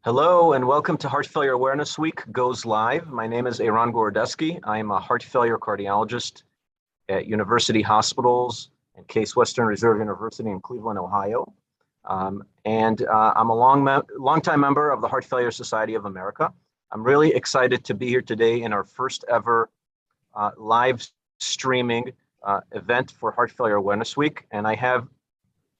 Hello and welcome to Heart Failure Awareness Week Goes Live. My name is Aaron Gorodeski. I am a heart failure cardiologist at University Hospitals and Case Western Reserve University in Cleveland, Ohio. I'm a longtime member of the Heart Failure Society of America. I'm really excited to be here today in our first ever live streaming event for Heart Failure Awareness Week. And I have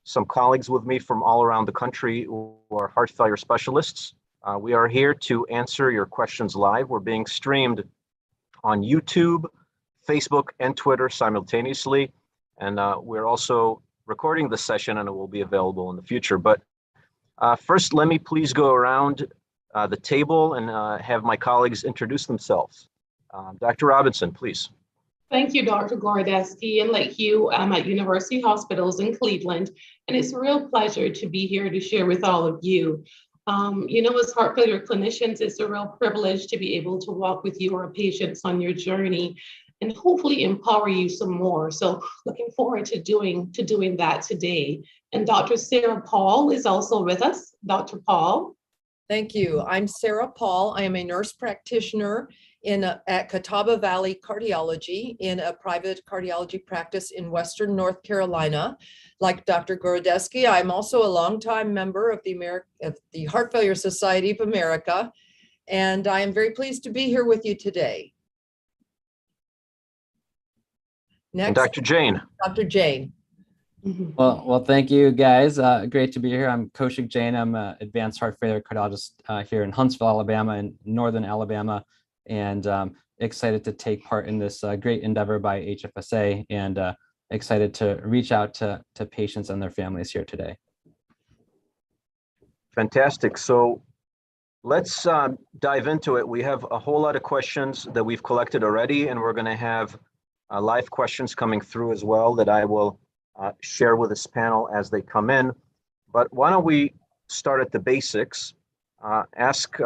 some colleagues with me from all around the country who are heart failure specialists. We are here to answer your questions live. We're being streamed on YouTube, Facebook, and Twitter simultaneously. And we're also recording the session and it will be available in the future. But first, let me please go around the table and have my colleagues introduce themselves. Dr. Robinson, please. Thank you, Dr. Gorodeski, and like you, I'm at University Hospitals in Cleveland, and it's a real pleasure to be here to share with all of you. As heart failure clinicians, it's a real privilege to be able to walk with you, our patients, on your journey and hopefully empower you some more. So looking forward to doing that today. And Dr. Sarah Paul is also with us. Dr. Paul. Thank you. I'm Sarah Paul. I am a nurse practitioner at Catawba Valley Cardiology in a private cardiology practice in Western North Carolina. Like Dr. Gorodeski, I'm also a longtime member of the Heart Failure Society of America, and I am very pleased to be here with you today. Next, and Dr. Jane. Dr. Jane. Well, thank you guys. Great to be here. I'm Kaushik Jain. I'm an advanced heart failure cardiologist here in Huntsville, Alabama, in northern Alabama, and excited to take part in this great endeavor by HFSA, and excited to reach out to patients and their families here today. Fantastic. So let's dive into it. We have a whole lot of questions that we've collected already, and we're going to have live questions coming through as well that I will share with this panel as they come in. But why don't we start at the basics? Ask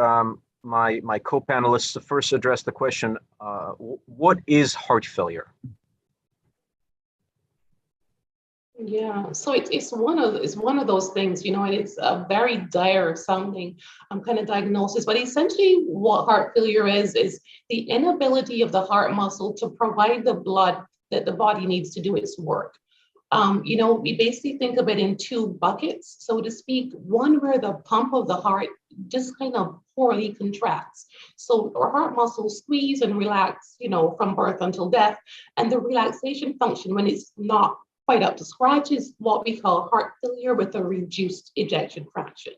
my co-panelists to first address the question, what is heart failure? Yeah, so it's one of those things, and it's a very dire sounding kind of diagnosis, but essentially what heart failure is the inability of the heart muscle to provide the blood that the body needs to do its work. We basically think of it in two buckets, so to speak. One where the pump of the heart just kind of poorly contracts. So our heart muscles squeeze and relax, from birth until death. And the relaxation function, when it's not quite up to scratch, is what we call heart failure with a reduced ejection fraction.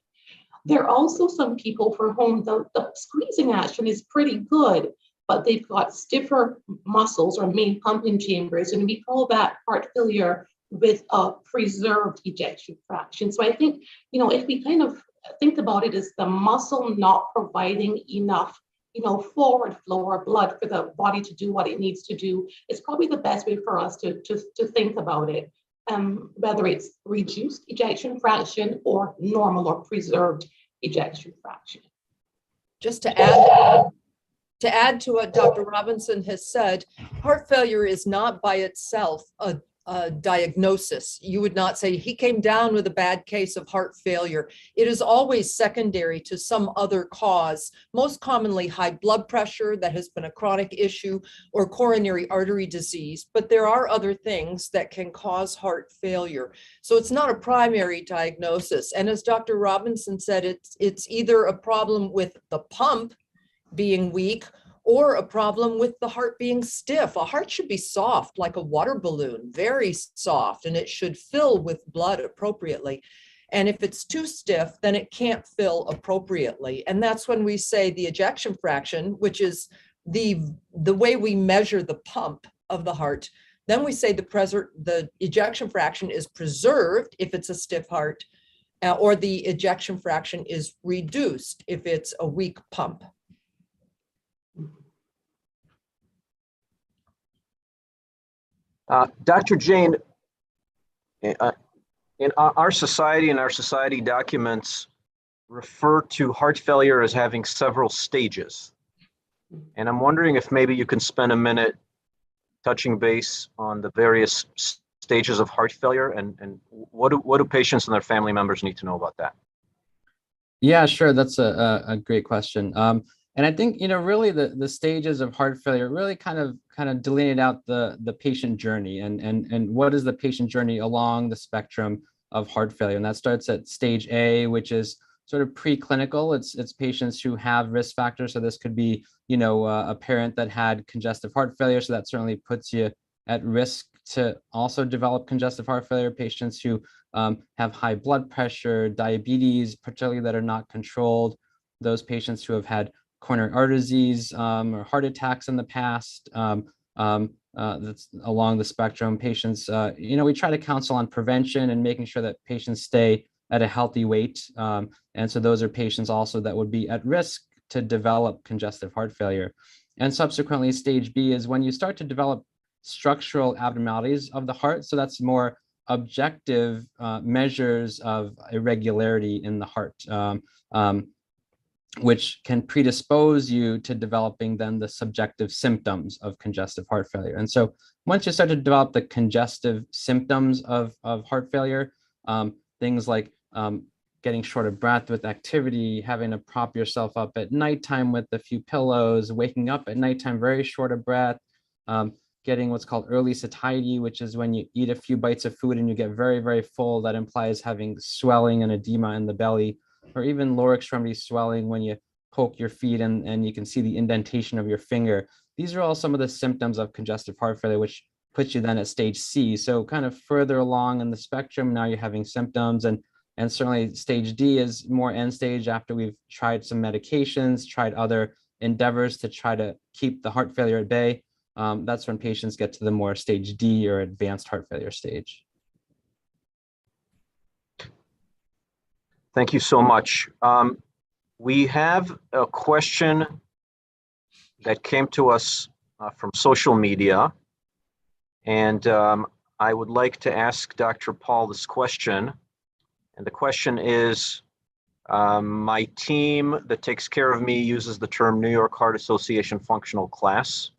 There are also some people for whom the squeezing action is pretty good, but they've got stiffer muscles or main pumping chambers, and we call that heart failure with a preserved ejection fraction. So I think, if we kind of think about it as the muscle not providing enough, forward flow or blood for the body to do what it needs to do, it's probably the best way for us to think about it, whether it's reduced ejection fraction or normal or preserved ejection fraction. Just to add to what Dr. Robinson has said, heart failure is not by itself a diagnosis. You would not say he came down with a bad case of heart failure. It is always secondary to some other cause, most commonly high blood pressure that has been a chronic issue, or coronary artery disease. But there are other things that can cause heart failure. So it's not a primary diagnosis. And as Dr. Robinson said, it's either a problem with the pump being weak or a problem with the heart being stiff. A heart should be soft, like a water balloon, very soft, and it should fill with blood appropriately. And if it's too stiff, then it can't fill appropriately. And that's when we say the ejection fraction, which is the way we measure the pump of the heart. Then we say the ejection fraction is preserved if it's a stiff heart, or the ejection fraction is reduced if it's a weak pump. Dr. Jane, in our society and our society documents refer to heart failure as having several stages. And I'm wondering if maybe you can spend a minute touching base on the various stages of heart failure and what do patients and their family members need to know about that? Yeah, sure. That's a great question. And I think, really the stages of heart failure really kind of delineate out the patient journey and what is the patient journey along the spectrum of heart failure. And that starts at stage A, which is sort of preclinical. It's patients who have risk factors. So this could be, a parent that had congestive heart failure. So that certainly puts you at risk to also develop congestive heart failure. Patients who have high blood pressure, diabetes, particularly that are not controlled, those patients who have had coronary artery disease or heart attacks in the past, that's along the spectrum. Patients, we try to counsel on prevention and making sure that patients stay at a healthy weight. And so those are patients also that would be at risk to develop congestive heart failure. And subsequently, stage B is when you start to develop structural abnormalities of the heart. So that's more objective measures of irregularity in the heart, which can predispose you to developing then the subjective symptoms of congestive heart failure. And so once you start to develop the congestive symptoms of heart failure, things like getting short of breath with activity, having to prop yourself up at nighttime with a few pillows, waking up at nighttime very short of breath, getting what's called early satiety, which is when you eat a few bites of food and you get very, very full. That implies having swelling and edema in the belly, or even lower extremity swelling when you poke your feet and you can see the indentation of your finger. These are all some of the symptoms of congestive heart failure, which puts you then at stage C. So kind of further along in the spectrum, now you're having symptoms, and certainly stage D is more end stage after we've tried some medications, tried other endeavors to try to keep the heart failure at bay. That's when patients get to the more stage D or advanced heart failure stage. Thank you so much. We have a question that came to us from social media, and I would like to ask Dr. Paul this question. And the question is, my team that takes care of me uses the term New York Heart Association functional class.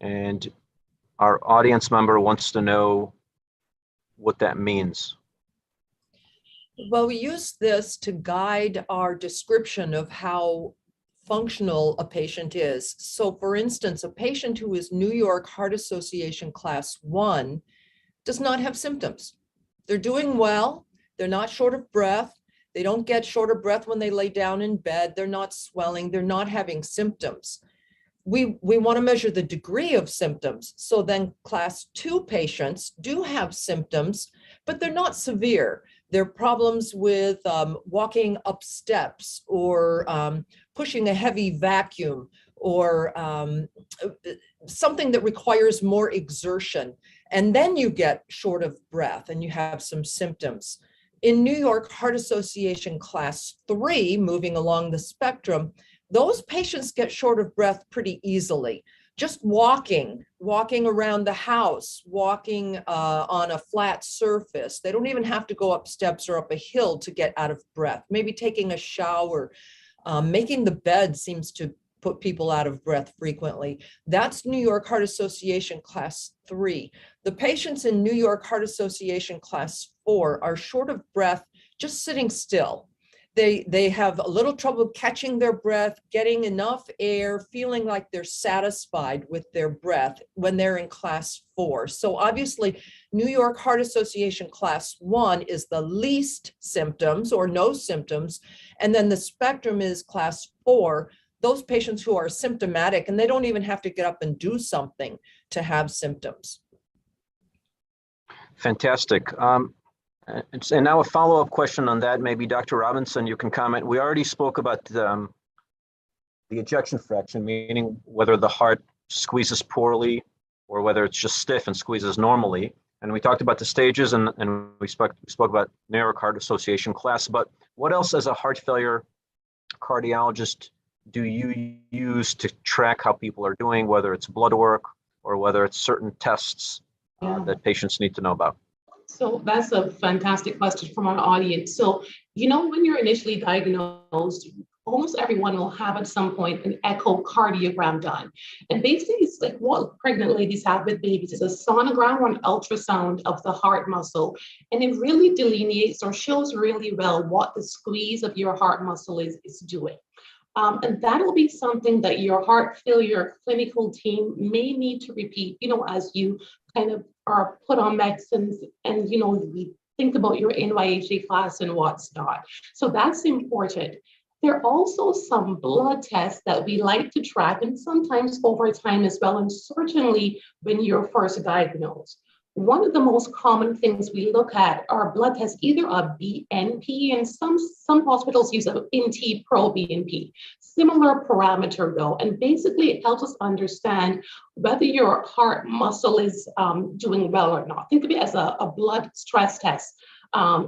And our audience member wants to know what that means. Well, we use this to guide our description of how functional a patient is. So for instance, a patient who is New York Heart Association class 1 does not have symptoms. They're doing well. They're not short of breath. They don't get short of breath when they lay down in bed. They're not swelling. They're not having symptoms. We want to measure the degree of symptoms. So then class 2 patients do have symptoms, but they're not severe. They're problems with walking up steps or pushing a heavy vacuum or something that requires more exertion. And then you get short of breath and you have some symptoms. In New York Heart Association class 3, moving along the spectrum, those patients get short of breath pretty easily. Just walking around the house, walking on a flat surface. They don't even have to go up steps or up a hill to get out of breath. Maybe taking a shower, making the bed seems to put people out of breath frequently. That's New York Heart Association class 3. The patients in New York Heart Association class 4 are short of breath just sitting still. They have a little trouble catching their breath, getting enough air, feeling like they're satisfied with their breath when they're in class 4. So obviously, New York Heart Association class 1 is the least symptoms or no symptoms. And then the spectrum is class 4, those patients who are symptomatic and they don't even have to get up and do something to have symptoms. Fantastic. And now a follow-up question on that, maybe Dr. Robinson, you can comment. We already spoke about the ejection fraction, meaning whether the heart squeezes poorly or whether it's just stiff and squeezes normally. And we talked about the stages and we spoke about New York Heart Association class, but what else as a heart failure cardiologist do you use to track how people are doing, whether it's blood work or whether it's certain tests that patients need to know about? So that's a fantastic question from our audience. So, when you're initially diagnosed, almost everyone will have at some point an echocardiogram done. And basically, it's like what pregnant ladies have with babies is a sonogram or an ultrasound of the heart muscle. And it really delineates or shows really well what the squeeze of your heart muscle is doing. And that will be something that your heart failure clinical team may need to repeat, as you kind of are put on medicines and, we think about your NYHA class and what's not. So that's important. There are also some blood tests that we like to track, and sometimes over time as well, and certainly when you're first diagnosed. One of the most common things we look at are blood tests, either a BNP, and some hospitals use a NT-proBNP, similar parameter though, and basically it helps us understand whether your heart muscle is doing well or not. Think of it as a blood stress test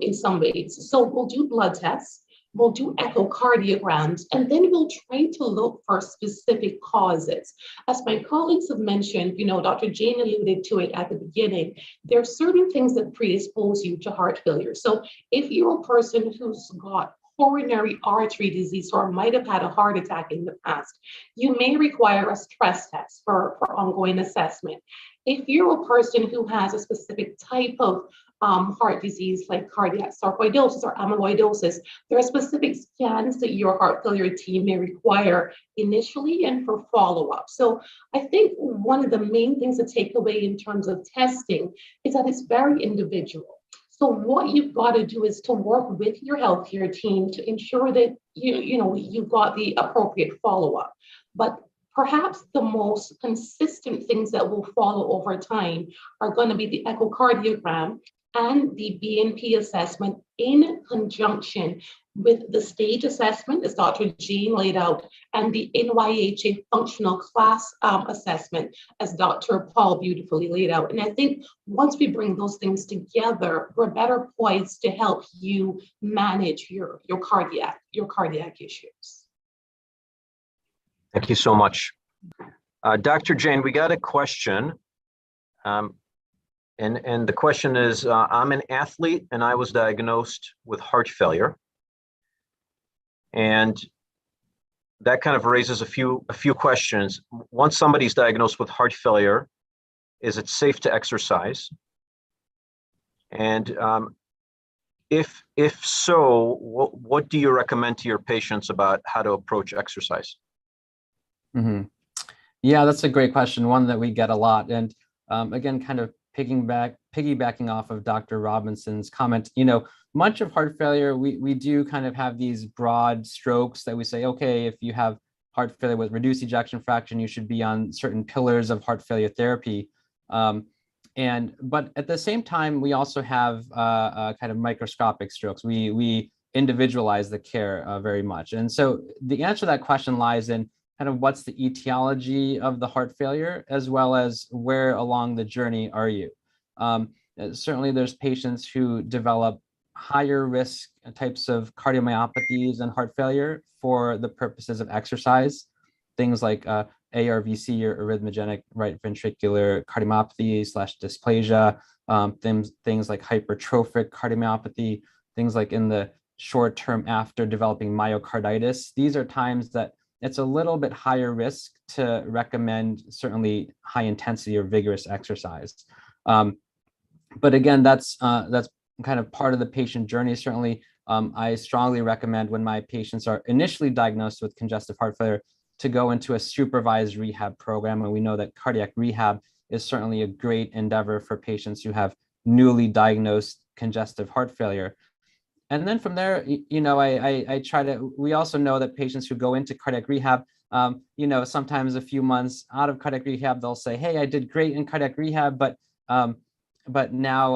in some ways. So we'll do blood tests. We'll do echocardiograms, and then we'll try to look for specific causes. As my colleagues have mentioned, Dr. Jane alluded to it at the beginning, there are certain things that predispose you to heart failure. So if you're a person who's got coronary artery disease or might have had a heart attack in the past, you may require a stress test for ongoing assessment. If you're a person who has a specific type of heart disease like cardiac sarcoidosis or amyloidosis, there are specific scans that your heart failure team may require initially and for follow-up. So I think one of the main things to take away in terms of testing is that it's very individual. So what you've got to do is to work with your healthcare team to ensure that you've got the appropriate follow-up. But perhaps the most consistent things that will follow over time are going to be the echocardiogram and the BNP assessment in conjunction with the stage assessment, as Dr. Jean laid out, and the NYHA functional class assessment, as Dr. Paul beautifully laid out. And I think once we bring those things together, we're better poised to help you manage your cardiac issues. Thank you so much. Dr. Jane, we got a question. And the question is, I'm an athlete and I was diagnosed with heart failure. And that kind of raises a few questions. Once somebody's diagnosed with heart failure, is it safe to exercise? And if so, what do you recommend to your patients about how to approach exercise? Mm-hmm. Yeah, that's a great question, one that we get a lot. And again, kind of piggybacking off of Dr. Robinson's comment, much of heart failure, we do kind of have these broad strokes that we say, okay, if you have heart failure with reduced ejection fraction, you should be on certain pillars of heart failure therapy. But at the same time, we also have kind of microscopic strokes. We individualize the care very much. And so the answer to that question lies in kind of what's the etiology of the heart failure, as well as where along the journey are you. Certainly there's patients who develop higher risk types of cardiomyopathies and heart failure for the purposes of exercise, things like ARVC or arrhythmogenic right ventricular cardiomyopathy / dysplasia, things like hypertrophic cardiomyopathy, things like in the short term after developing myocarditis. These are times that it's a little bit higher risk to recommend certainly high intensity or vigorous exercise. But again, that's kind of part of the patient journey. Certainly, I strongly recommend when my patients are initially diagnosed with congestive heart failure to go into a supervised rehab program. And we know that cardiac rehab is certainly a great endeavor for patients who have newly diagnosed congestive heart failure. And then from there, I try to, we also know that patients who go into cardiac rehab, sometimes a few months out of cardiac rehab, they'll say, hey, I did great in cardiac rehab, but now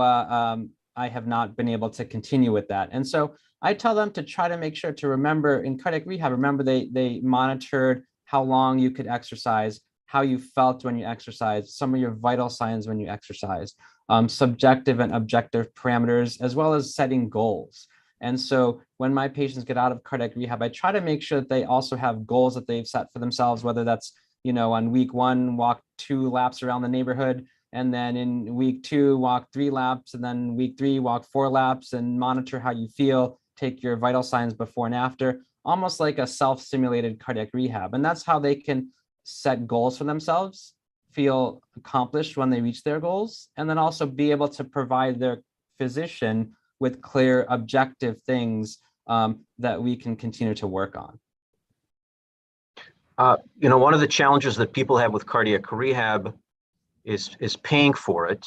I have not been able to continue with that. And so I tell them to try to make sure to remember in cardiac rehab, remember they monitored how long you could exercise, how you felt when you exercised, some of your vital signs when you exercise, subjective and objective parameters, as well as setting goals. And so when my patients get out of cardiac rehab, I try to make sure that they also have goals that they've set for themselves, whether that's, on week 1, walk 2 laps around the neighborhood, and then in week 2, walk 3 laps, and then week 3, walk 4 laps, and monitor how you feel, take your vital signs before and after. almost like a self-simulated cardiac rehab. And that's how they can set goals for themselves, feel accomplished when they reach their goals, and then also be able to provide their physician with clear, objective things that we can continue to work on. One of the challenges that people have with cardiac rehab is paying for it.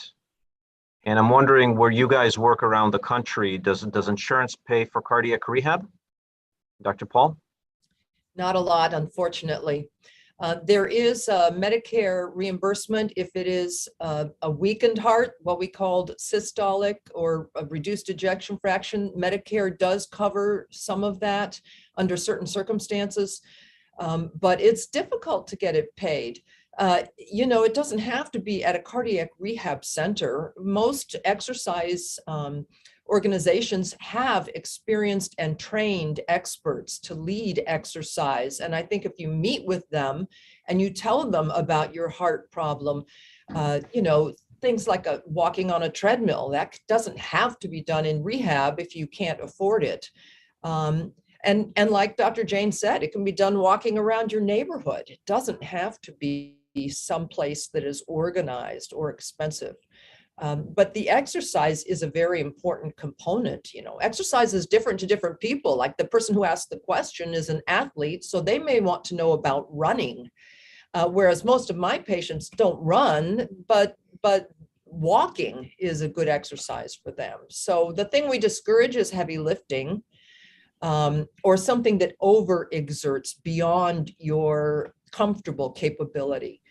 And I'm wondering where you guys work around the country. Does insurance pay for cardiac rehab? Dr. Paul? Not a lot, unfortunately. There is a Medicare reimbursement if it is a weakened heart, what we called systolic or a reduced ejection fraction. Medicare does cover some of that under certain circumstances, but it's difficult to get it paid. It doesn't have to be at a cardiac rehab center. Most exercise organizations have experienced and trained experts to lead exercise. And I think if you meet with them and you tell them about your heart problem, things like walking on a treadmill, that doesn't have to be done in rehab if you can't afford it. And like Dr. Jane said, it can be done walking around your neighborhood. It doesn't have to be someplace that is organized or expensive. But the exercise is a very important component. Exercise is different to different people. Like the person who asked the question is an athlete, so they may want to know about running, whereas most of my patients don't run, but walking is a good exercise for them. So the thing we discourage is heavy lifting, or something that overexerts beyond your comfortable capability.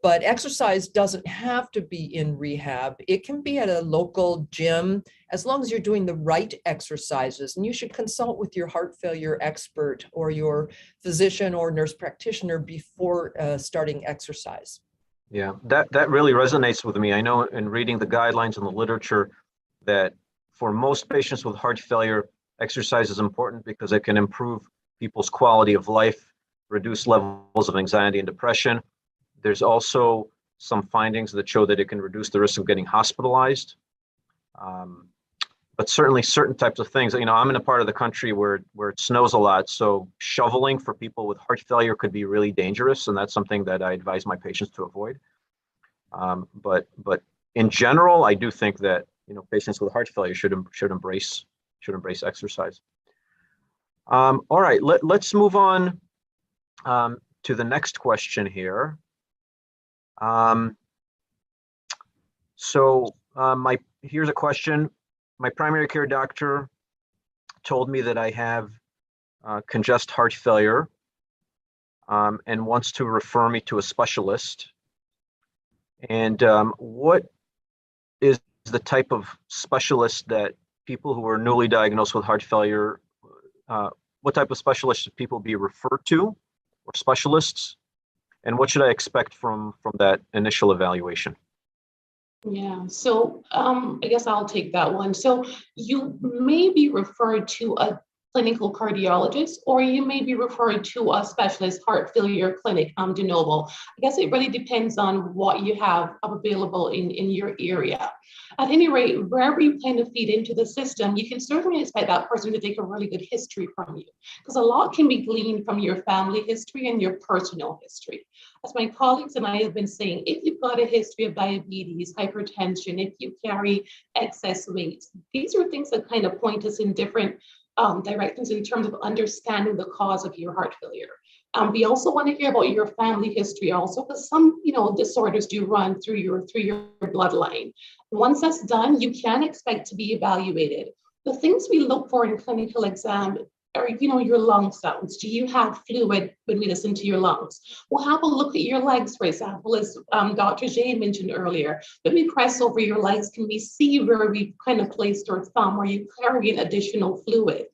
But exercise doesn't have to be in rehab. It can be at a local gym, as long as you're doing the right exercises. And you should consult with your heart failure expert or your physician or nurse practitioner before starting exercise. Yeah, that really resonates with me. I know in reading the guidelines and the literature that for most patients with heart failure, exercise is important because it can improve people's quality of life, reduce levels of anxiety and depression. There's also some findings that show that it can reduce the risk of getting hospitalized. But certainly certain types of things, I'm in a part of the country where it snows a lot. So shoveling for people with heart failure could be really dangerous. And that's something that I advise my patients to avoid. But in general, I do think that, patients with heart failure should embrace exercise. All right, let's move on to the next question here. Here's a question. My primary care doctor told me that I have congestive heart failure and wants to refer me to a specialist. And what is the type of specialist that people who are newly diagnosed with heart failure, what type of specialists should people be referred to, or specialists? And what should I expect from that initial evaluation? Yeah, so I guess I'll take that one. So you may be referred to a clinical cardiologist, or you may be referred to a specialist heart failure clinic de novo. I guess it really depends on what you have available in your area. At any rate, wherever you plan to feed into the system, you can certainly expect that person to take a really good history from you, because a lot can be gleaned from your family history and your personal history. As my colleagues and I have been saying, if you've got a history of diabetes, hypertension, if you carry excess weight, these are things that kind of point us in different directions in terms of understanding the cause of your heart failure. We also want to hear about your family history also, because some disorders do run through your bloodline. Once that's done, you can expect to be evaluated. The things we look for in clinical exam are, your lung sounds. Do you have fluid when we listen to your lungs? We'll have a look at your legs, for example, as Dr. Jay mentioned earlier. When we press over your legs, can we see where we've kind of placed our thumb, where you carry an additional fluid?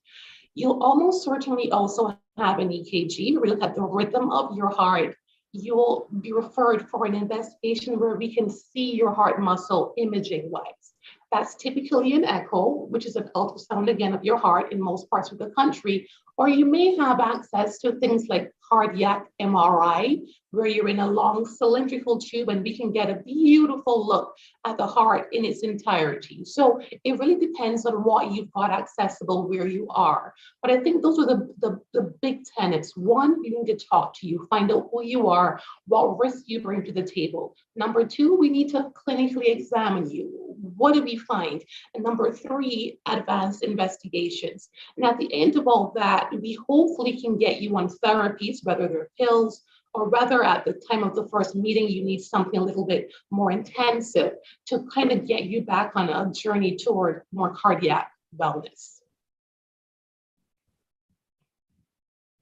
You'll almost certainly also have an EKG where we look at the rhythm of your heart. You'll be referred for an investigation where we can see your heart muscle imaging-wise. That's typically an echo, which is an ultrasound, again, of your heart in most parts of the country, Or you may have access to things like cardiac MRI, where you're in a long cylindrical tube and we can get a beautiful look at the heart in its entirety. So it really depends on what you've got accessible where you are. But I think those are the big tenets. One, we need to talk to you, find out who you are, what risk you bring to the table. Number two, we need to clinically examine you. What do we find? And number three, advanced investigations. And at the end of all that, we hopefully can get you on therapies, whether they're pills or whether at the time of the first meeting, you need something a little bit more intensive to kind of get you back on a journey toward more cardiac wellness.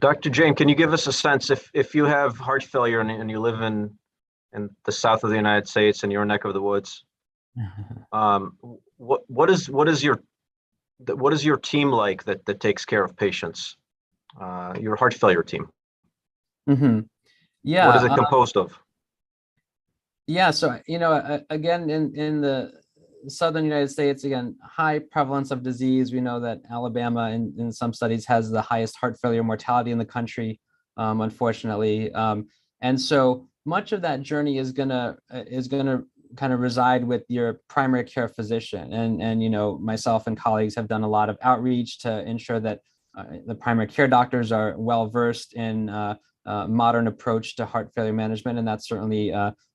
Dr. Jane, can you give us a sense if you have heart failure and you live in the south of the United States in your neck of the woods, what is your team like that takes care of patients? Your heart failure team. Mm-hmm. Yeah. What is it composed of? Yeah. So, again, in the southern United States, again, high prevalence of disease. We know that Alabama in some studies has the highest heart failure mortality in the country, unfortunately. And so much of that journey is gonna kind of reside with your primary care physician. And myself and colleagues have done a lot of outreach to ensure that the primary care doctors are well versed in modern approach to heart failure management. And that's certainly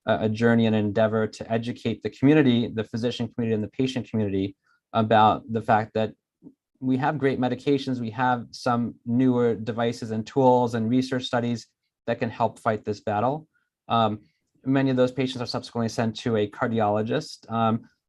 a journey and endeavor to educate the community, the physician community and the patient community about the fact that we have great medications, we have some newer devices and tools and research studies that can help fight this battle. Many of those patients are subsequently sent to a cardiologist.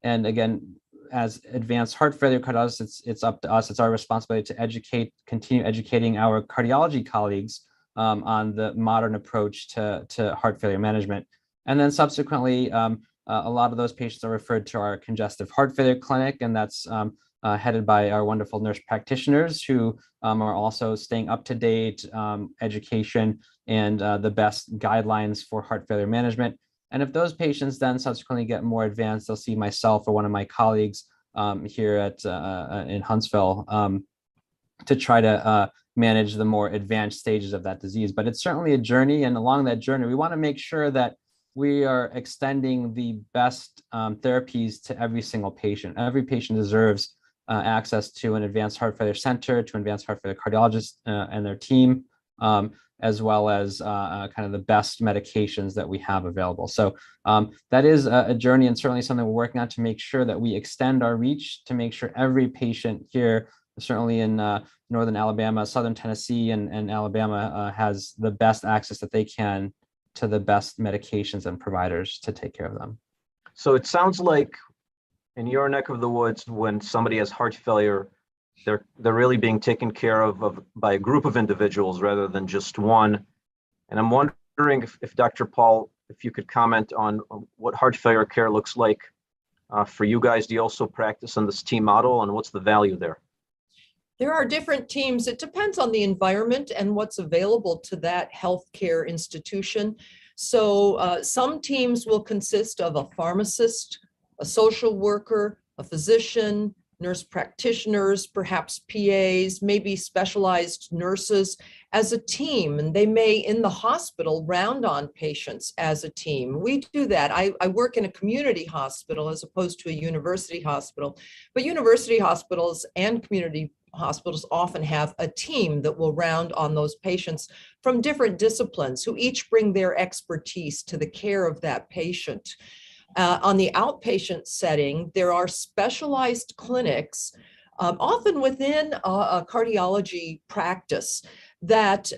And again, as advanced heart failure cardiologists, it's up to us, it's our responsibility to continue educating our cardiology colleagues on the modern approach to heart failure management. And then subsequently, a lot of those patients are referred to our congestive heart failure clinic, and that's headed by our wonderful nurse practitioners who are also staying up to date, education, and the best guidelines for heart failure management. And if those patients then subsequently get more advanced, they'll see myself or one of my colleagues here in Huntsville to try to manage the more advanced stages of that disease. But it's certainly a journey, and along that journey, we want to make sure that we are extending the best therapies to every single patient. Every patient deserves access to an advanced heart failure center, to an advanced heart failure cardiologist and their team, as well as kind of the best medications that we have available. So that is a journey, and certainly something we're working on to make sure that we extend our reach, to make sure every patient here, certainly in northern Alabama, southern Tennessee, and Alabama, has the best access that they can to the best medications and providers to take care of them. So it sounds like in your neck of the woods, when somebody has heart failure, they're really being taken care of by a group of individuals rather than just one. And I'm wondering if Dr. Paul, if you could comment on what heart failure care looks like for you guys. Do you also practice on this team model, and what's the value there? There are different teams. It depends on the environment and what's available to that healthcare institution. So some teams will consist of a pharmacist, a social worker, a physician, nurse practitioners, perhaps PAs, maybe specialized nurses as a team. And they may, in the hospital, round on patients as a team. We do that. I work in a community hospital as opposed to a university hospital. But university hospitals and community hospitals often have a team that will round on those patients from different disciplines who each bring their expertise to the care of that patient. On the outpatient setting, there are specialized clinics, often within a cardiology practice, that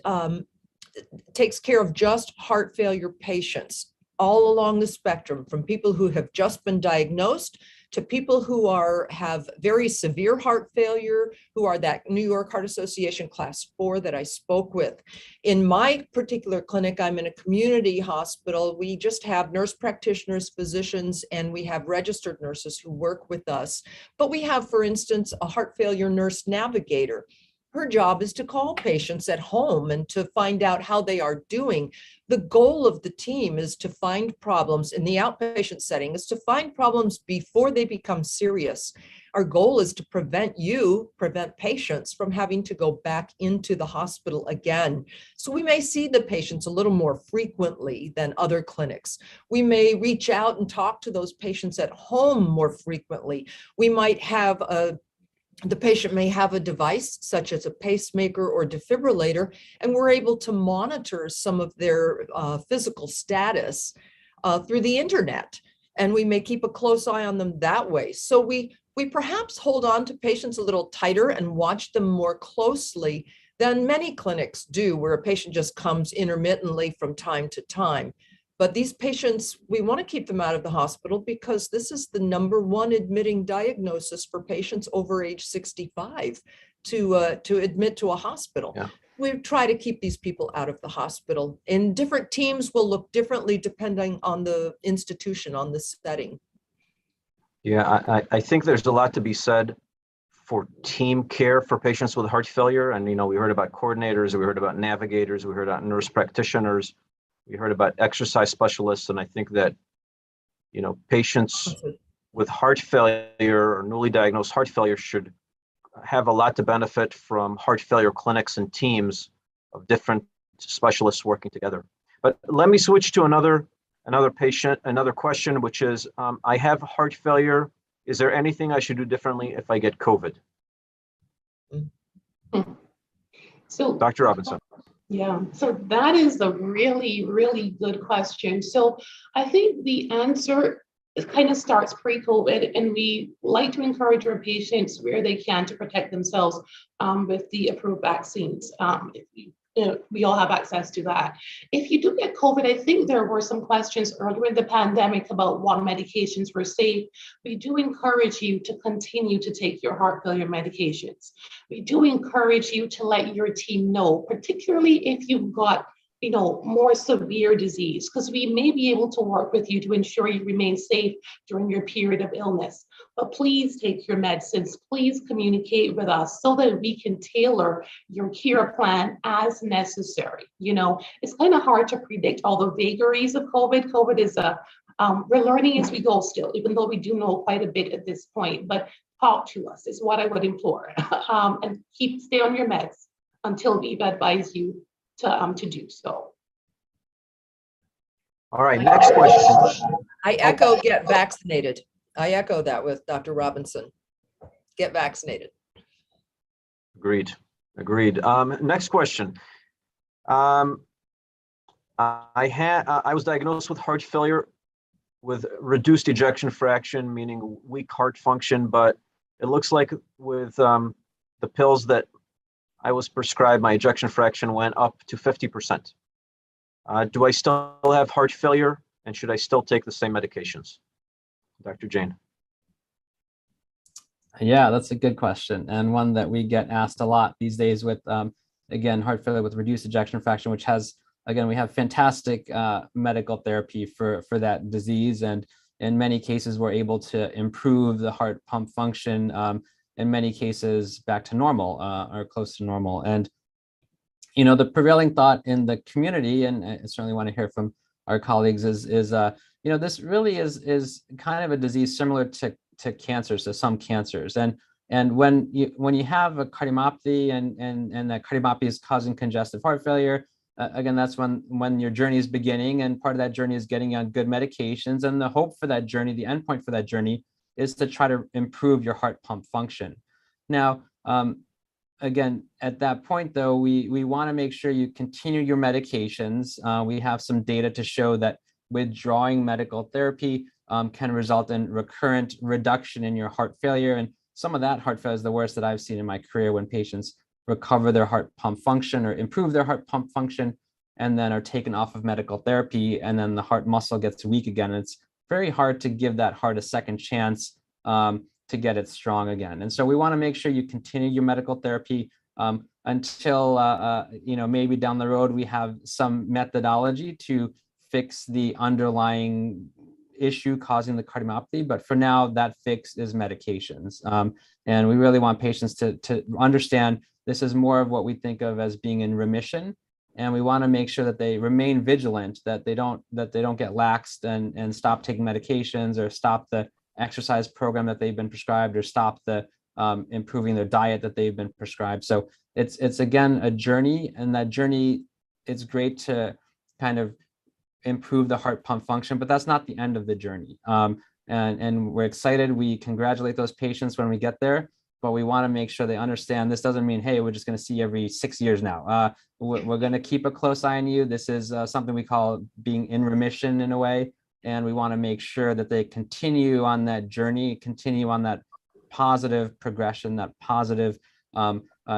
takes care of just heart failure patients all along the spectrum, from people who have just been diagnosed to people who have very severe heart failure, who are that New York Heart Association Class 4 that I spoke with. In my particular clinic, I'm in a community hospital. We just have nurse practitioners, physicians, and we have registered nurses who work with us. But we have, for instance, a heart failure nurse navigator. Her job is to call patients at home and to find out how they are doing. The goal of the team is to find problems in the outpatient setting, is to find problems before they become serious. Our goal is to prevent patients from having to go back into the hospital again. So we may see the patients a little more frequently than other clinics. We may reach out and talk to those patients at home more frequently. We might have the patient may have a device such as a pacemaker or defibrillator, and we're able to monitor some of their physical status through the internet. And we may keep a close eye on them that way. So we perhaps hold on to patients a little tighter and watch them more closely than many clinics do, where a patient just comes intermittently from time to time. But these patients, we want to keep them out of the hospital because this is the #1 admitting diagnosis for patients over age 65 to admit to a hospital. Yeah. We try to keep these people out of the hospital. And different teams will look differently depending on the institution, on the setting. Yeah, I think there's a lot to be said for team care for patients with heart failure. And, we heard about coordinators, we heard about navigators, we heard about nurse practitioners. We heard about exercise specialists, and I think that, patients with heart failure or newly diagnosed heart failure should have a lot to benefit from heart failure clinics and teams of different specialists working together. But let me switch to another question, which is, I have heart failure. Is there anything I should do differently if I get COVID? So, Dr. Robinson. yeah, so that is a really, really good question. So I think the answer kind of starts pre-COVID, and we like to encourage our patients where they can to protect themselves with the approved vaccines. We all have access to that. If you do get COVID, I think there were some questions earlier in the pandemic about what medications were safe. We do encourage you to continue to take your heart failure medications. We do encourage you to let your team know, particularly if you've got more severe disease, because we may be able to work with you to ensure you remain safe during your period of illness. But please take your medicines, please communicate with us so that we can tailor your care plan as necessary. It's kind of hard to predict all the vagaries of COVID. COVID is we're learning as we go still, even though we do know quite a bit at this point, but talk to us is what I would implore. And stay on your meds until we've advised you to do so. All right, next question. I echo get vaccinated. I echo that with Dr. Robinson. Get vaccinated. Agreed. Next question. I was diagnosed with heart failure with reduced ejection fraction, meaning weak heart function, but it looks like with the pills that I was prescribed, my ejection fraction went up to 50%. Do I still have heart failure, and should I still take the same medications? Dr. Jain. Yeah, that's a good question, and one that we get asked a lot these days with, again, heart failure with reduced ejection fraction, which has, again, we have fantastic medical therapy for that disease. And in many cases, we're able to improve the heart pump function, in many cases back to normal or close to normal. And, the prevailing thought in the community, and I certainly want to hear from our colleagues, is this really is kind of a disease similar to cancers, to some cancers. And when you have a cardiomyopathy and that cardiomyopathy is causing congestive heart failure, again, that's when your journey is beginning, and part of that journey is getting on good medications. And the hope for that journey, the endpoint for that journey, is to try to improve your heart pump function. Now, again, at that point, though, we want to make sure you continue your medications. We have some data to show that withdrawing medical therapy can result in recurrent reduction in your heart failure. And some of that heart failure is the worst that I've seen in my career, when patients recover their heart pump function or improve their heart pump function and then are taken off of medical therapy, and then the heart muscle gets weak again. And it's very hard to give that heart a second chance to get it strong again. And so we want to make sure you continue your medical therapy until, maybe down the road we have some methodology to fix the underlying issue causing the cardiomyopathy. But for now, that fix is medications. And we really want patients to understand this is more of what we think of as being in remission. And we want to make sure that they remain vigilant, that they don't get laxed and stop taking medications or stop the exercise program that they've been prescribed or stop the improving their diet that they've been prescribed. So it's again a journey, and that journey, it's great to kind of improve the heart pump function, but that's not the end of the journey. And we're excited. We congratulate those patients when we get there, but we want to make sure they understand this doesn't mean, hey, we're just going to see you every 6 years now. We're going to keep a close eye on you. This is something we call being in remission in a way. And we want to make sure that they continue on that journey, continue on that positive progression, that positive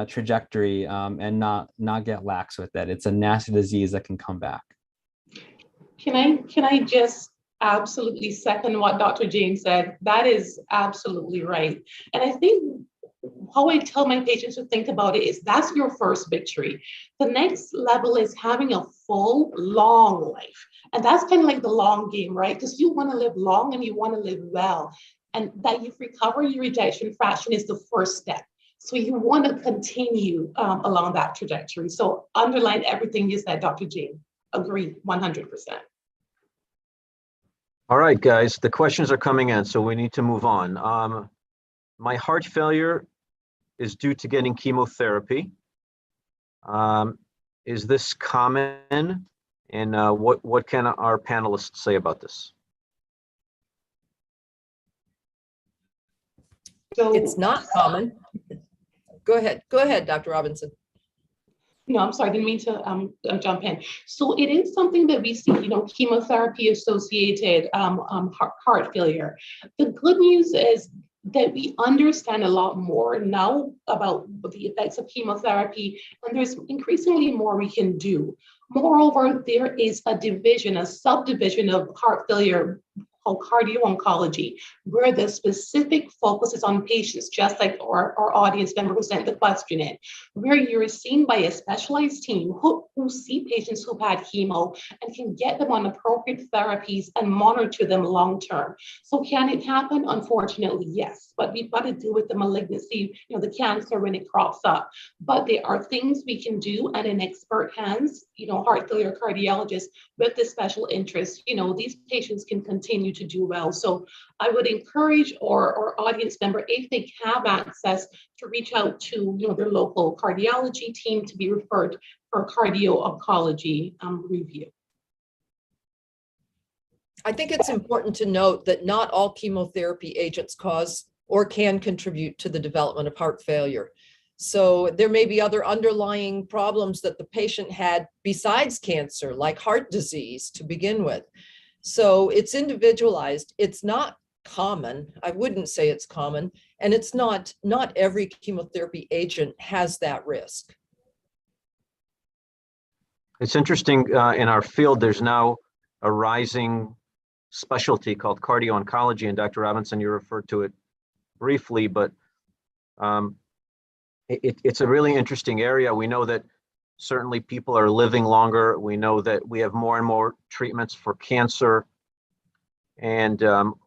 trajectory, and not get lax with it. It's a nasty disease that can come back. Can I just absolutely second what Dr. James said? That is absolutely right. And I think how I tell my patients to think about it is that's your first victory. The next level is having a full, long life. And that's kind of like the long game, right? Because you want to live long and you want to live well. And that you've recovered your ejection fraction is the first step. So you want to continue along that trajectory. So underline everything you said, Dr. James. Agree, 100%. All right, guys, the questions are coming in, so we need to move on. My heart failure is due to getting chemotherapy. Is this common? And what can our panelists say about this? So, It's not common. Go ahead, Dr. Robinson. no, I'm sorry, I didn't mean to jump in. So it is something that we see, chemotherapy associated heart failure. The good news is that we understand a lot more now about the effects of chemotherapy, and there's increasingly more we can do. Moreover, there is a subdivision of heart failure called cardio-oncology, where the specific focus is on patients, just like our audience member who sent the question in, where you're seen by a specialized team who see patients who've had chemo and can get them on appropriate therapies and monitor them long-term. So can it happen? Unfortunately, yes, but we've got to deal with the malignancy, the cancer when it crops up. But there are things we can do, and in expert hands, heart failure cardiologists with this special interest, these patients can continue to do well. So I would encourage our audience member, if they have access, to reach out to their local cardiology team to be referred for cardio-oncology review. I think it's important to note that not all chemotherapy agents cause or can contribute to the development of heart failure. So there may be other underlying problems that the patient had besides cancer, like heart disease to begin with. So it's individualized. It's not common. I wouldn't say it's common. And it's not every chemotherapy agent has that risk. It's interesting, in our field, there's now a rising specialty called cardio-oncology, and Dr. Robinson, you referred to it briefly, but it's a really interesting area. We know that certainly people are living longer. We know that we have more and more treatments for cancer, and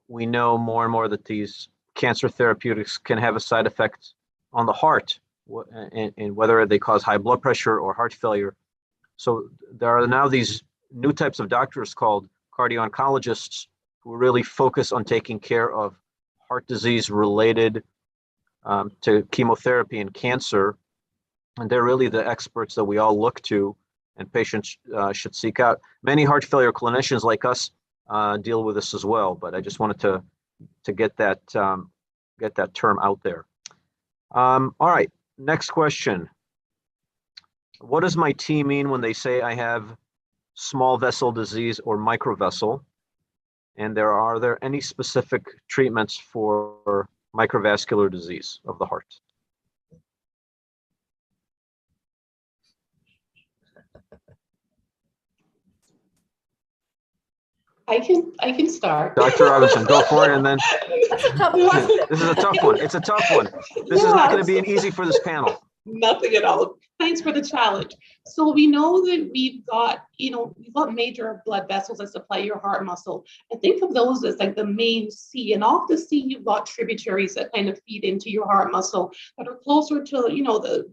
we know more and more that these cancer therapeutics can have a side effect on the heart, and whether they cause high blood pressure or heart failure. So there are now these new types of doctors called cardio-oncologists who really focus on taking care of heart disease related to chemotherapy and cancer. And they're really the experts that we all look to, and patients should seek out. Many heart failure clinicians like us deal with this as well, but I just wanted to get that term out there. All right, next question. What does my team mean when they say I have small vessel disease or microvessel? And are there any specific treatments for microvascular disease of the heart? I can start. Dr. Robinson, go for it, and then That's a tough question. this is a tough one. It's a tough one. This is not going to be an easy for this panel. Nothing at all. Thanks for the challenge. So we know that we've got major blood vessels that supply your heart muscle. And think of those as like the main C. And off the C, you've got tributaries that kind of feed into your heart muscle that are closer to, the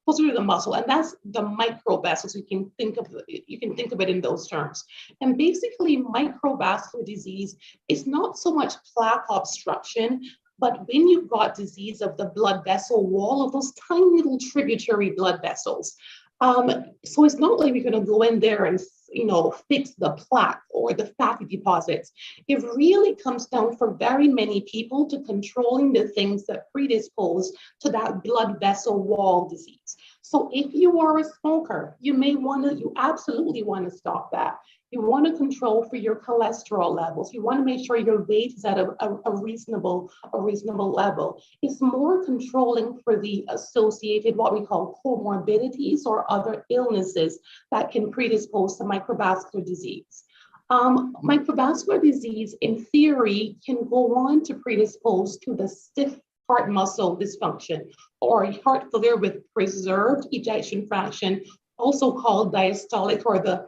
closer to the muscle, and that's the microvessels. You can think of it in those terms. And basically, microvascular disease is not so much plaque obstruction, but when you've got disease of the blood vessel wall, of those tiny little tributary blood vessels. So it's not like we're going to go in there and fix the plaque or the fatty deposits. It really comes down for very many people to controlling the things that predispose to that blood vessel wall disease. So if you are a smoker, you absolutely want to stop that. You want to control for your cholesterol levels. You want to make sure your weight is at a reasonable level. It's more controlling for the associated, what we call comorbidities or other illnesses that can predispose to microvascular disease. Microvascular disease, in theory, can go on to predispose to the stiff heart muscle dysfunction or heart failure with preserved ejection fraction, also called diastolic, or the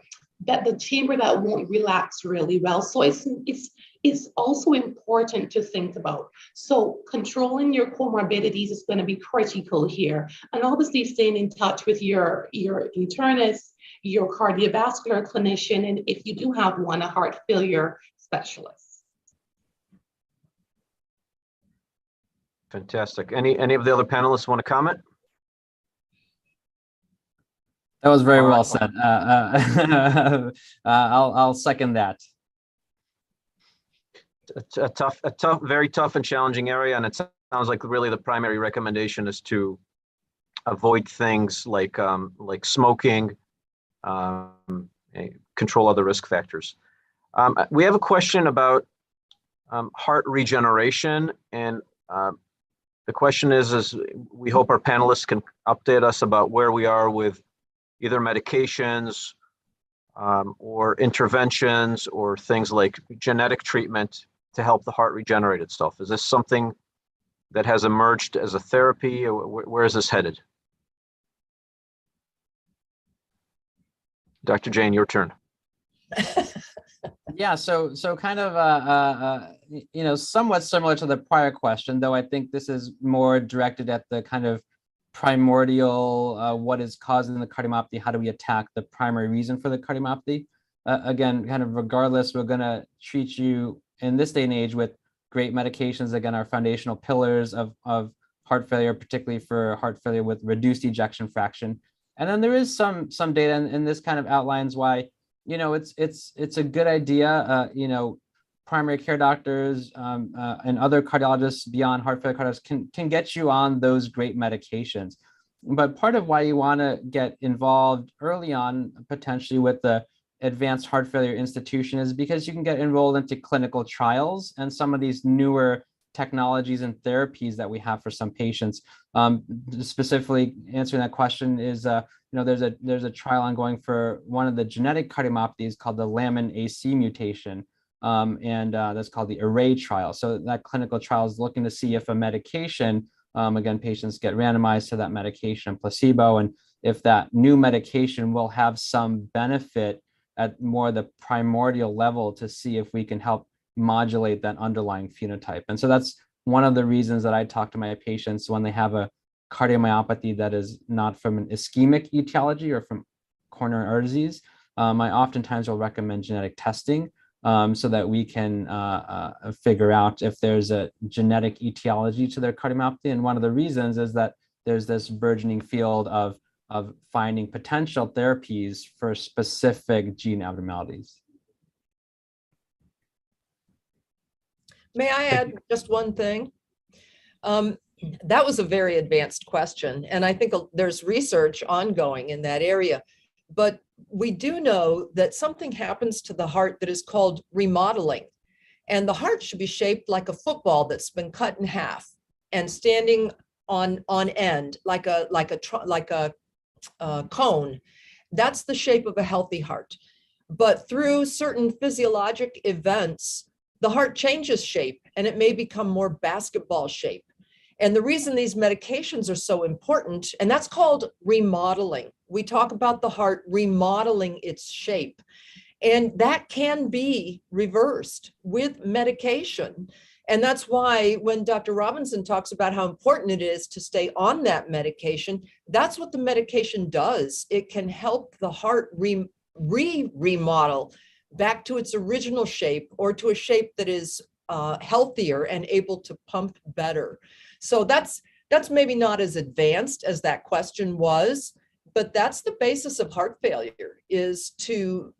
chamber that won't relax really well. So it's also important to think about. So controlling your comorbidities is going to be critical here. And obviously staying in touch with your internist, your cardiovascular clinician, and if you do have one, a heart failure specialist. Fantastic. Any of the other panelists want to comment? That was very well said. I'll second that. A tough, very tough and challenging area, and it sounds like really the primary recommendation is to avoid things like smoking, control other risk factors. We have a question about heart regeneration, and the question is we hope our panelists can update us about where we are with either medications or interventions or things like genetic treatment to help the heart regenerate itself. Is this something that has emerged as a therapy, or where is this headed? Dr. Jain, your turn. Yeah, so kind of somewhat similar to the prior question, though I think this is more directed at the kind of primordial, what is causing the cardiomyopathy, how do we attack the primary reason for the cardiomyopathy. Again, kind of regardless, we're going to treat you in this day and age with great medications, again, our foundational pillars of heart failure, particularly for heart failure with reduced ejection fraction. And then there is some data, and this kind of outlines why, it's a good idea, primary care doctors and other cardiologists beyond heart failure cardiologists can get you on those great medications. But part of why you want to get involved early on, potentially with the advanced heart failure institution, is because you can get enrolled into clinical trials and some of these newer technologies and therapies that we have for some patients. Specifically answering that question is, there's a trial ongoing for one of the genetic cardiomyopathies called the lamin AC mutation. And that's called the ARRAY trial. So that clinical trial is looking to see if a medication, again, patients get randomized to that medication and placebo, and if that new medication will have some benefit at more the primordial level to see if we can help modulate that underlying phenotype. And so that's one of the reasons that I talk to my patients when they have a cardiomyopathy that is not from an ischemic etiology or from coronary artery disease. I oftentimes will recommend genetic testing so that we can figure out if there's a genetic etiology to their cardiomyopathy. And one of the reasons is that there's this burgeoning field of finding potential therapies for specific gene abnormalities. May I add just one thing? That was a very advanced question, and I think there's research ongoing in that area. But we do know that something happens to the heart that is called remodeling. And the heart should be shaped like a football that's been cut in half and standing on end like a cone. That's the shape of a healthy heart. But through certain physiologic events, the heart changes shape and it may become more basketball shape. And the reason these medications are so important, and that's called remodeling. We talk about the heart remodeling its shape, and that can be reversed with medication. And that's why when Dr. Robinson talks about how important it is to stay on that medication, that's what the medication does. It can help the heart remodel back to its original shape, or to a shape that is healthier and able to pump better. So that's maybe not as advanced as that question was, but that's the basis of heart failure, is to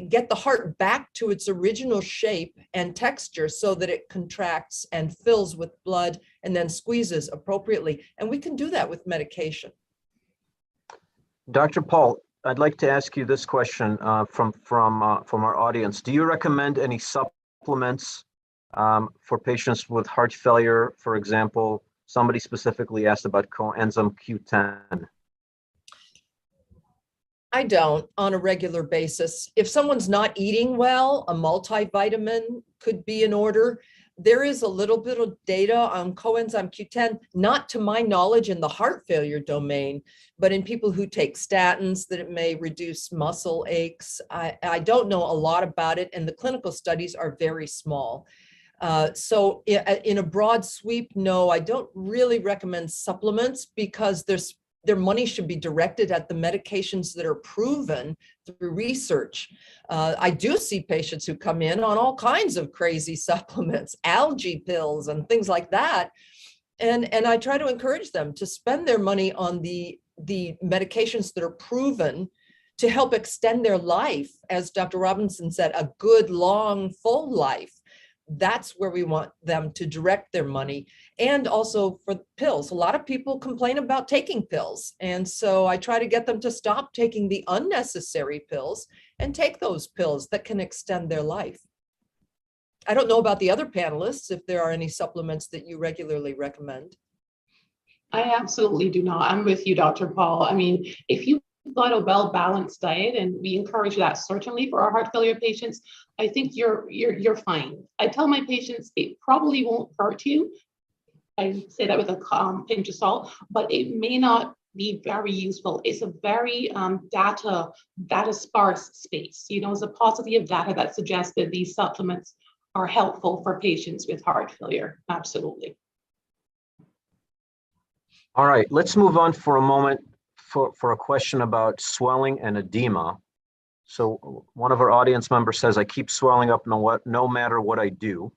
get the heart back to its original shape and texture so that it contracts and fills with blood and then squeezes appropriately. And we can do that with medication. Dr. Paul, I'd like to ask you this question from our audience. Do you recommend any supplements for patients with heart failure? For example, somebody specifically asked about coenzyme Q10. I don't on a regular basis. If someone's not eating well, a multivitamin could be in order. There is a little bit of data on coenzyme Q10, not to my knowledge in the heart failure domain, but in people who take statins, that it may reduce muscle aches. I don't know a lot about it, and the clinical studies are very small. So in a broad sweep, no, I don't really recommend supplements, because their money should be directed at the medications that are proven through research. I do see patients who come in on all kinds of crazy supplements, algae pills and things like that. And I try to encourage them to spend their money on the medications that are proven to help extend their life. As Dr. Robinson said, a good, long, full life. That's where we want them to direct their money. And also for pills. A lot of people complain about taking pills. And so I try to get them to stop taking the unnecessary pills and take those pills that can extend their life. I don't know about the other panelists, if there are any supplements that you regularly recommend. I absolutely do not. I'm with you, Dr. Paul. I mean, if you've got a well-balanced diet, and we encourage that certainly for our heart failure patients, I think you're fine. I tell my patients it probably won't hurt you. I say that with a pinch of salt, but it may not be very useful. It's a very data sparse space. You know, there's a paucity of data that suggests that these supplements are helpful for patients with heart failure. Absolutely. All right, let's move on for a moment for a question about swelling and edema. So one of our audience members says, I keep swelling up no matter what I do.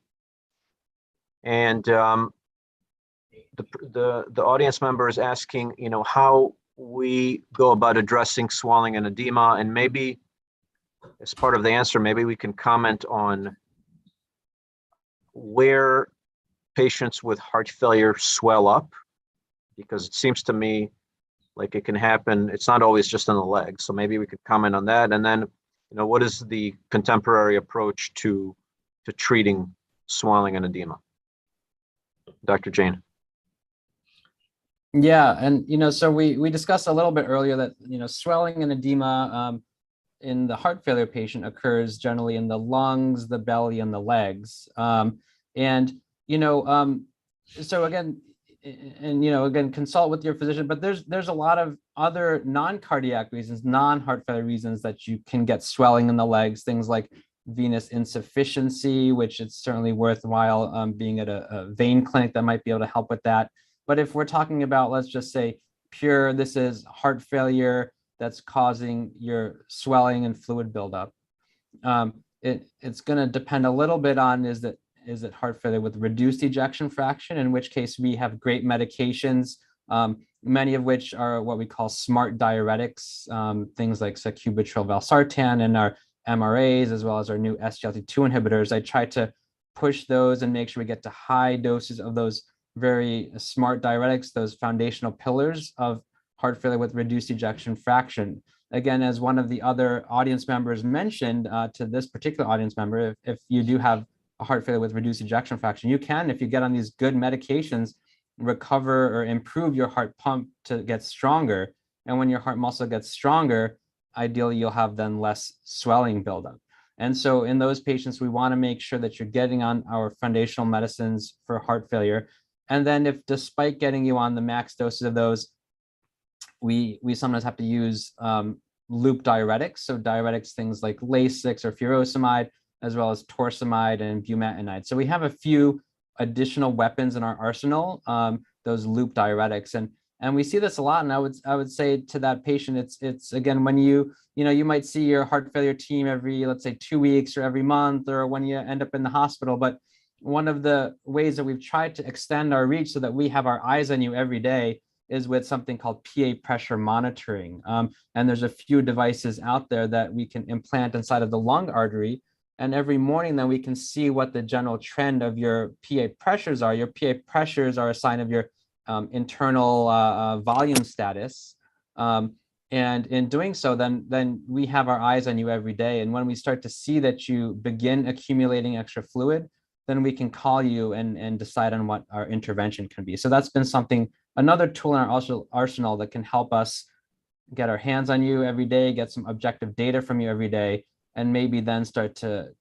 And the audience member is asking, you know, how we go about addressing swelling and edema, and maybe as part of the answer, maybe we can comment on where patients with heart failure swell up, because it seems to me like it can happen. It's not always just in the legs. So maybe we could comment on that. And then, you know, what is the contemporary approach to treating swelling and edema? Dr. Jain. Yeah, and you know, so we discussed a little bit earlier that, you know, swelling and edema in the heart failure patient occurs generally in the lungs, the belly, and the legs. And you know, so again, you know, again, consult with your physician. But there's a lot of other non-cardiac reasons, non-heart failure reasons that you can get swelling in the legs. Things like venous insufficiency, which it's certainly worthwhile being at a vein clinic that might be able to help with that. But if we're talking about, let's just say, pure, this is heart failure that's causing your swelling and fluid buildup, it's going to depend a little bit on, is it heart failure with reduced ejection fraction, in which case we have great medications, many of which are what we call smart diuretics, things like sacubitril valsartan and our MRAs, as well as our new SGLT2 inhibitors. I try to push those and make sure we get to high doses of those very smart diuretics, those foundational pillars of heart failure with reduced ejection fraction. Again, as one of the other audience members mentioned to this particular audience member, if you do have a heart failure with reduced ejection fraction, you can, if you get on these good medications, recover or improve your heart pump to get stronger. And when your heart muscle gets stronger, ideally you'll have then less swelling buildup. And so in those patients, we want to make sure that you're getting on our foundational medicines for heart failure. And then if, despite getting you on the max doses of those, we sometimes have to use loop diuretics. So diuretics, things like Lasix or furosemide, as well as torsemide and bumetanide. So we have a few additional weapons in our arsenal, those loop diuretics. And we see this a lot. And I would say to that patient, it's again, when you might see your heart failure team every, let's say 2 weeks or every month, or when you end up in the hospital. But one of the ways that we've tried to extend our reach so that we have our eyes on you every day is with something called PA pressure monitoring. And there's a few devices out there that we can implant inside of the lung artery. And every morning then we can see what the general trend of your PA pressures are. Your PA pressures are a sign of your internal volume status. And in doing so, then we have our eyes on you every day. And when we start to see that you begin accumulating extra fluid, then we can call you and decide on what our intervention can be. So that's been something, another tool in our arsenal that can help us get our hands on you every day, get some objective data from you every day, and maybe then start to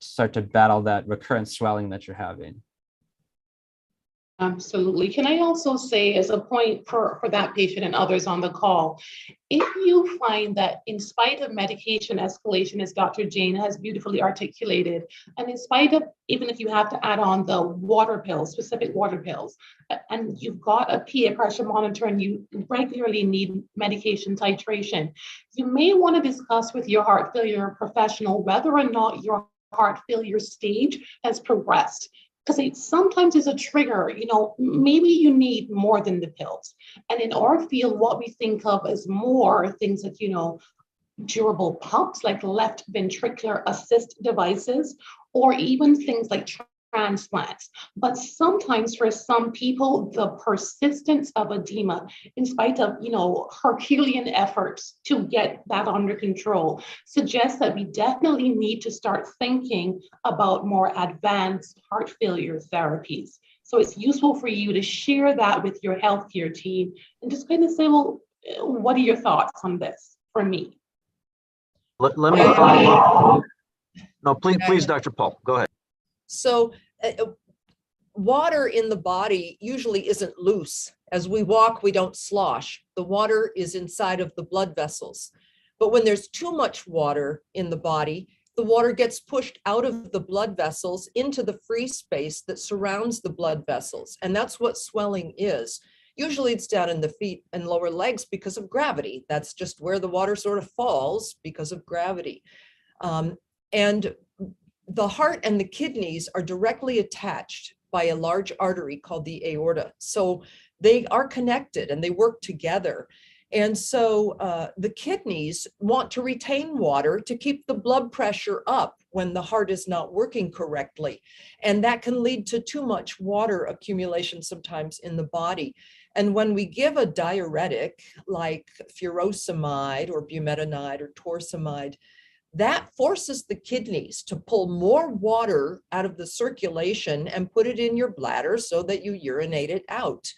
battle that recurrent swelling that you're having. Absolutely. Can I also say, as a point for that patient and others on the call, if you find that in spite of medication escalation, as Dr. Jane has beautifully articulated, and in spite of, even if you have to add on the water pills, specific water pills, and you've got a PA pressure monitor and you regularly need medication titration, you may want to discuss with your heart failure professional whether or not your heart failure stage has progressed. Because it sometimes is a trigger, maybe you need more than the pills. And in our field, what we think of as more things that, durable pumps like left ventricular assist devices, or even things like transplants. But sometimes for some people, the persistence of edema, in spite of, Herculean efforts to get that under control, suggests that we definitely need to start thinking about more advanced heart failure therapies. So it's useful for you to share that with your healthcare team and just kind of say, well, what are your thoughts on this for me? Let me follow up. No, please, Dr. Paul, go ahead. So water in the body usually isn't loose. As we walk, we don't slosh. The water is inside of the blood vessels. But when there's too much water in the body, the water gets pushed out of the blood vessels into the free space that surrounds the blood vessels. And that's what swelling is. Usually it's down in the feet and lower legs because of gravity. That's just where the water sort of falls because of gravity. And the heart and the kidneys are directly attached by a large artery called the aorta. So they are connected and they work together. And so the kidneys want to retain water to keep the blood pressure up when the heart is not working correctly. And that can lead to too much water accumulation sometimes in the body. And when we give a diuretic like furosemide or bumetanide or torsemide, that forces the kidneys to pull more water out of the circulation and put it in your bladder so that you urinate it out.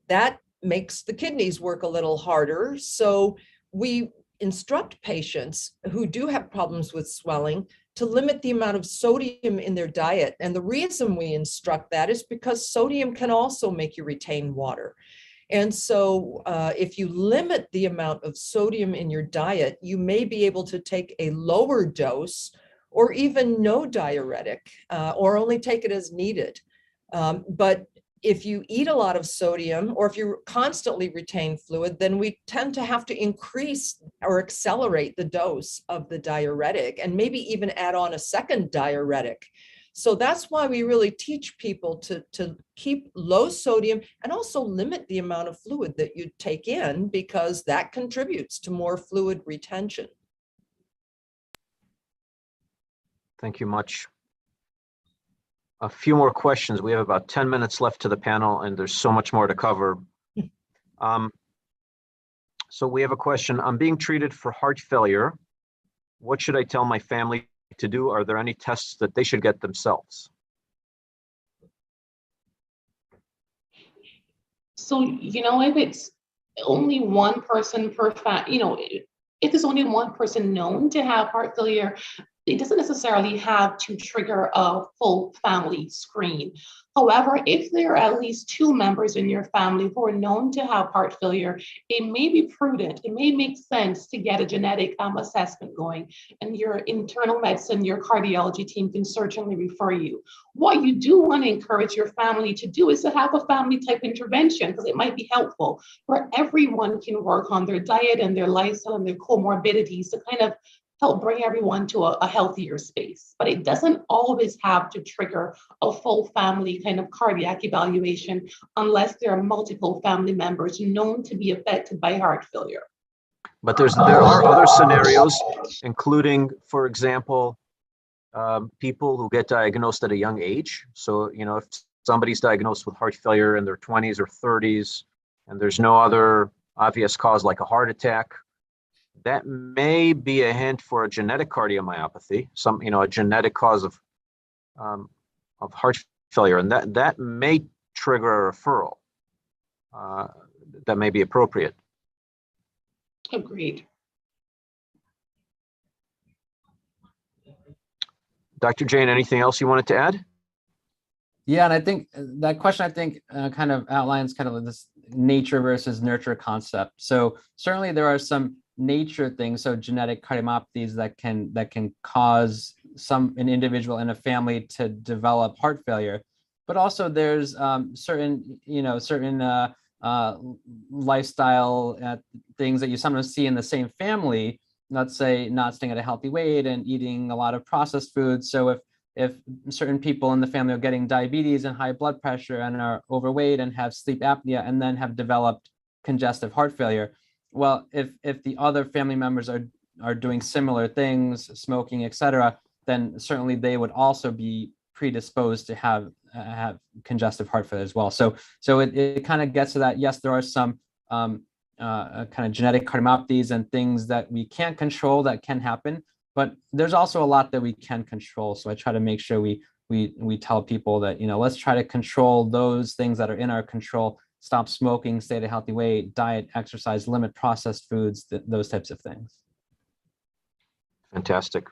That makes the kidneys work a little harder. So we instruct patients who do have problems with swelling to limit the amount of sodium in their diet. And the reason we instruct that is because sodium can also make you retain water. And so if you limit the amount of sodium in your diet, you may be able to take a lower dose or even no diuretic or only take it as needed. But if you eat a lot of sodium or if you constantly retain fluid, then we tend to have to increase or accelerate the dose of the diuretic and maybe even add on a second diuretic. So that's why we really teach people to keep low sodium and also limit the amount of fluid that you take in, because that contributes to more fluid retention. Thank you much. A few more questions. We have about 10 minutes left to the panel, and there's so much more to cover. So we have a question. I'm being treated for heart failure. What should I tell my family to do? Are there any tests that they should get themselves? So, if it's only one person per if there's only one person known to have heart failure, it doesn't necessarily have to trigger a full family screen. However, if there are at least 2 members in your family who are known to have heart failure, it may be prudent, it may make sense to get a genetic assessment going, and your internal medicine, your cardiology team can certainly refer you. What you do want to encourage your family to do is to have a family type intervention, because it might be helpful where everyone can work on their diet and their lifestyle and their comorbidities to kind of help bring everyone to a healthier space. But it doesn't always have to trigger a full family kind of cardiac evaluation unless there are multiple family members known to be affected by heart failure. But there are other scenarios, including, for example, people who get diagnosed at a young age. So, you know, if somebody's diagnosed with heart failure in their 20s or 30s, and there's no other obvious cause like a heart attack, that may be a hint for a genetic cardiomyopathy, a genetic cause of heart failure, and that may trigger a referral. That may be appropriate. Agreed. Dr. Jane, anything else you wanted to add? Yeah, and I think that question, kind of outlines kind of this nature versus nurture concept. So certainly there are some nature things, so genetic cardiomyopathies that can cause an individual in a family to develop heart failure, but also there's certain lifestyle things that you sometimes see in the same family. Let's say not staying at a healthy weight and eating a lot of processed foods. So if certain people in the family are getting diabetes and high blood pressure and are overweight and have sleep apnea and then have developed congestive heart failure, well, if the other family members are doing similar things, smoking, etc., then certainly they would also be predisposed to have congestive heart failure as well. So it kind of gets to that. Yes, there are some kind of genetic cardiomyopathies and things that we can't control that can happen, but there's also a lot that we can control. So I try to make sure we tell people that, let's try to control those things that are in our control. Stop smoking, stay at a healthy weight, diet, exercise, limit processed foods, those types of things. Fantastic.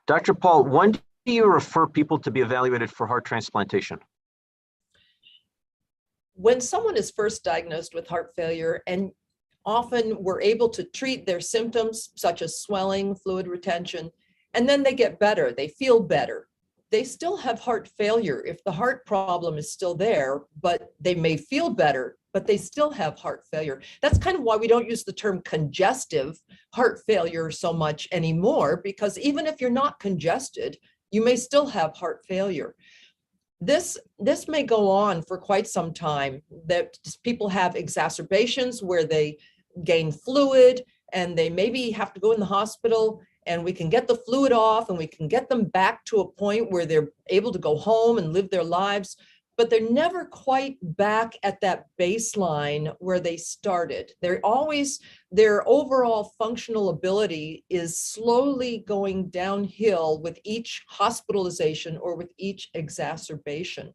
Dr. Paul, when do you refer people to be evaluated for heart transplantation? When someone is first diagnosed with heart failure, and often we're able to treat their symptoms such as swelling, fluid retention, and then they get better, they feel better. They still have heart failure if the heart problem is still there, but they may feel better, but they still have heart failure. That's kind of why we don't use the term congestive heart failure so much anymore, because even if you're not congested, you may still have heart failure. This may go on for quite some time, that people have exacerbations where they gain fluid and they maybe have to go in the hospital, and we can get the fluid off and we can get them back to a point where they're able to go home and live their lives, but they're never quite back at that baseline where they started. Their overall functional ability is slowly going downhill with each hospitalization or with each exacerbation.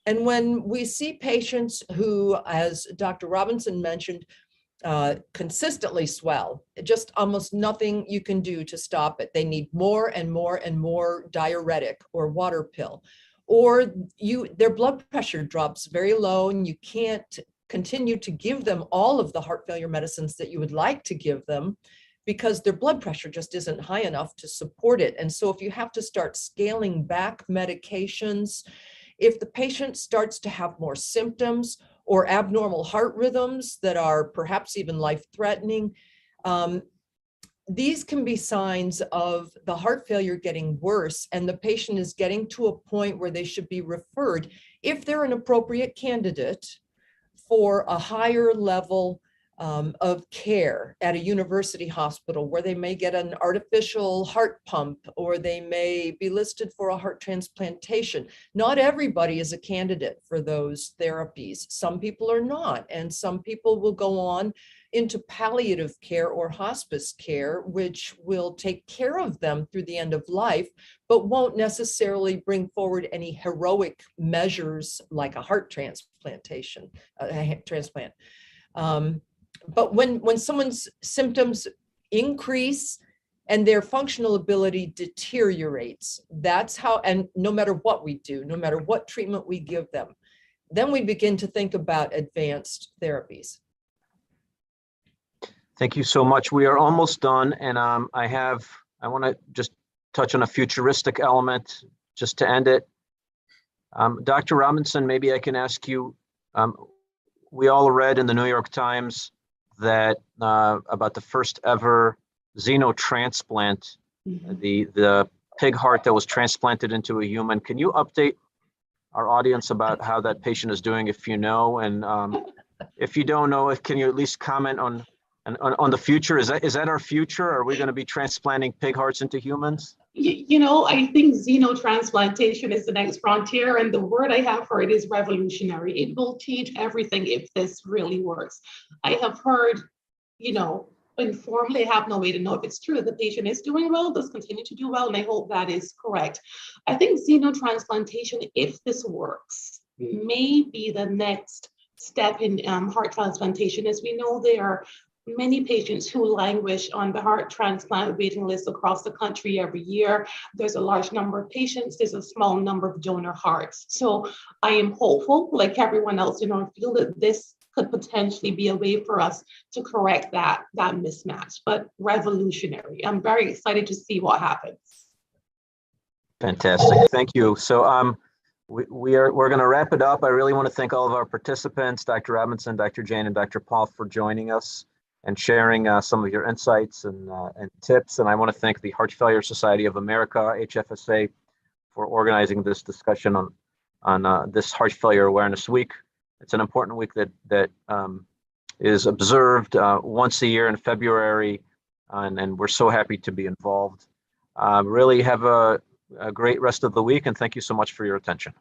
And when we see patients who, as Dr. Robinson mentioned, consistently swell, just almost nothing you can do to stop it. They need more and more and more diuretic or water pill, or their blood pressure drops very low and you can't continue to give them all of the heart failure medicines that you would like to give them because their blood pressure just isn't high enough to support it. And so if you have to start scaling back medications, if the patient starts to have more symptoms or abnormal heart rhythms that are perhaps even life-threatening, these can be signs of the heart failure getting worse, and the patient is getting to a point where they should be referred, if they're an appropriate candidate, for a higher level of care at a university hospital, where they may get an artificial heart pump or they may be listed for a heart transplantation. Not everybody is a candidate for those therapies. Some people are not, and some people will go on into palliative care or hospice care, which will take care of them through the end of life, but won't necessarily bring forward any heroic measures like a heart transplantation, transplant. But when someone's symptoms increase, and their functional ability deteriorates. That's how, and no matter what we do, no matter what treatment we give them, then we begin to think about advanced therapies. Thank you so much. We are almost done, and I want to just touch on a futuristic element just to end it. Dr. Robinson, maybe I can ask you, we all read in the New York Times that about the first ever xenotransplant, the pig heart that was transplanted into a human. Can you update our audience about how that patient is doing, if you know? And if you don't know, can you at least comment on the future? Is that our future? Are we going to be transplanting pig hearts into humans? You know, I think xenotransplantation is the next frontier, and the word I have for it is revolutionary. It will change everything if this really works. I have heard, you know, informally, I have no way to know if it's true. The patient is doing well, does continue to do well, and I hope that is correct. I think xenotransplantation, if this works, may be the next step in heart transplantation. As we know, there are many patients who languish on the heart transplant waiting list across the country every year. There's a large number of patients, there's a small number of donor hearts. So I am hopeful, like everyone else in our field, that this could potentially be a way for us to correct that mismatch, but revolutionary. I'm very excited to see what happens. Fantastic, thank you. So we're going to wrap it up. I really want to thank all of our participants, Dr. Robinson, Dr. Jane, and Dr. Paul, for joining us and sharing some of your insights and tips. And I want to thank the Heart Failure Society of America, HFSA, for organizing this discussion on this Heart Failure Awareness Week. It's an important week that is observed once a year in February, and we're so happy to be involved. Really have a great rest of the week, and thank you so much for your attention.